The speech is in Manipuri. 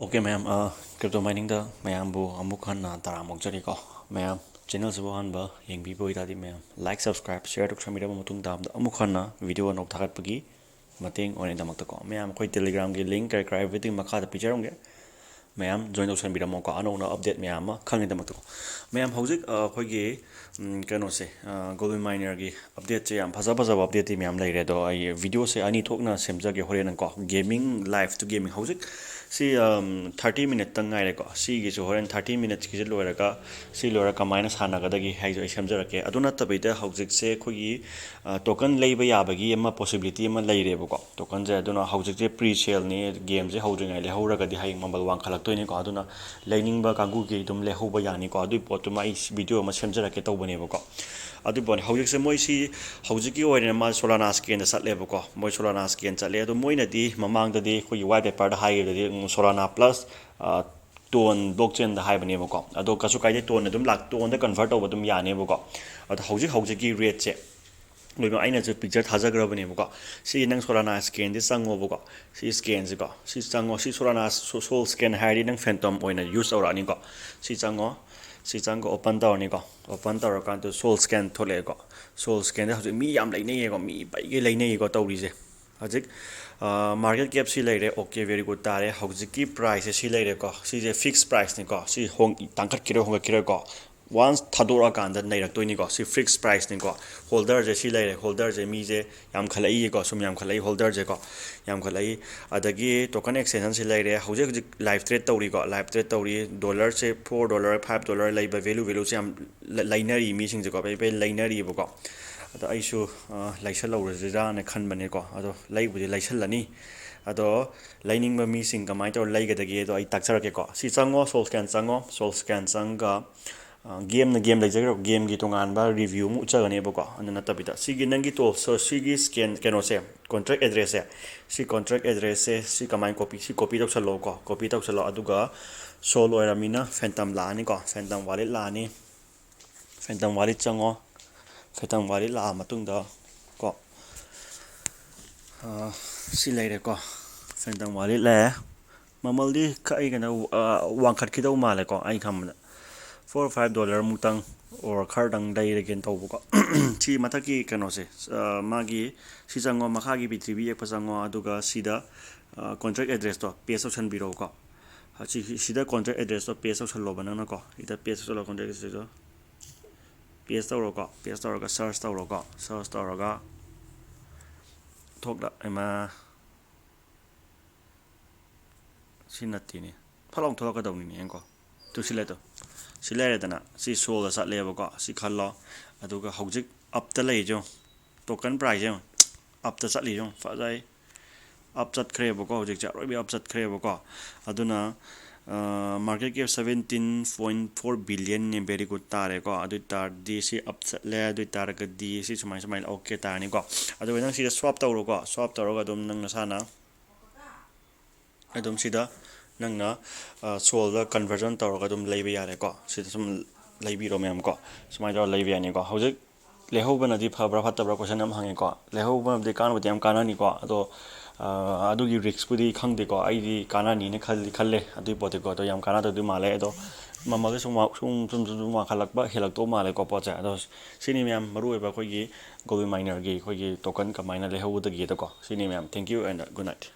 Okay, ma'am. Crypto mining da ma'am bu amuk han na tara amuk jari ko. Ma'am channel se bu han ba yeng bi boi tadi ma'am like subscribe share to khamira ba mutung dam da amuk han na video nok thagat pagi mateng one damak ta ko. Ma'am koi telegram ki link kar everything makha da picture onge. Ma'am join option bida mo ko ano na update ma'am ma khang damak ta ko. Ma'am hojik khoi gi kano se Goblin miner gi update che yam phaza phaza update ma'am lai re do ai video se ani thok na semja ge horen ko gaming live to gaming hojik si 30 minute tang ngai ko si gi so horen 30 minutes ki lora ka si lora ka minus hana ga dagi hai jo semjara ke aduna tabida hojik se khoi gi token leiba ya ba gi ma possibility ma lai re ko token je aduna hojik je pre sale ni game je hodring ai le hora ga di hai mambal wang khalak to ni ko aduna leibiningba kangu gi dum le hoba yani ko adu pot ma video ma semjara ke to bane ko adu bon hojik se moi si hojik gi oine ma solana scan da sat le ko moi solana scan chat le adu moi na di mamang da di khoi white paper da hai da di solana plus ton blockchain da hai bane ko adu kasu kai de ton adum lak ton da convert over dum yani ko adu hojik gi rate che loiba aina je picture thaja gra bane ko si nang solana scan di sango ko si scan ji ko si sango si solana sol scan hai nang phantom oina use aura ni ko si chango open tower ni ko open tower kan to soul scan thole ko soul scan da mi yam lai nei ko mi bai ge lai nei ko tawri je hajik market cap si lai re okay very good tare hojik ki price si lai re ko si je fixed price ni ko si hong tangkat kire ko once thadora kan da nei rak to ni ko si fixed price ni ko holder je si lai re holder je mi je yam khalai ko sum yam khalai holder je ko yam khalai adagi token extension si lai re hojik live trade tawri ko live trade tawri dollar se $4 $5 lai ba value se yam lainari mi sing je ko be lainari bo ko ado aisu laisal lo re ja na khan bane ko ado lai bu je laisal lani ado lining ba mi sing kamai to lai ga dagi ado ai takchar ke ko si chango soul scan changa game na game lai jagro game gi tongan ba review mu chagane bo ko anana tabita sigi nangi to so sigi scan keno se contract address se si contract address se si kamai copy tok salo ko copy tok salo aduga solo era mina phantom la ni ko phantom wallet chango phantom wallet la matung da ko si lai re ko phantom wallet la mamal di kai gana wangkhat ki do male ko ai khamna $4 or $5 mutang or cardang dai again to ko chi mataki kano se magi si chango makhagi bitribi ek pasango aduga sida contract address to paste option biro ko chi sida contract address to paste option lo banana ko ida paste option lo contract address to paste to ro search to ro ga thok da ema sinati ni phalong thok ka dawni ni ko tu sile dana si soul sa level ko si khallo aduga hojik up ta lei jo token price jo up ta chat li jo fa jai up chat khre bo ko hojik cha roi bi up chat khre bo ko aduna market cap 17.4 billion ne very good tare ko adu tar di si up chat le adu tar ga di si sumai okay tar ni ko adu nang si swap tawro ga dum nang nasana adum sida nangna soul da conversion tawra dum leibe yare ko sida sum leibi ro mem ko sumai do leibe ani ko hojik lehoba na di phabra phatabra question am hange ko lehoba de kan bodiam kana ni ko ado adu gi risk pudi khangde ko ai di kana ni ne khalle adu pote ko to yam kana do du male ado mama ge sum khalak ba helak to male ko pocha ado sini mem maru ba ko gi gold miner gi ko gi token ka miner lehoba da gi to ko sini mem thank you and good night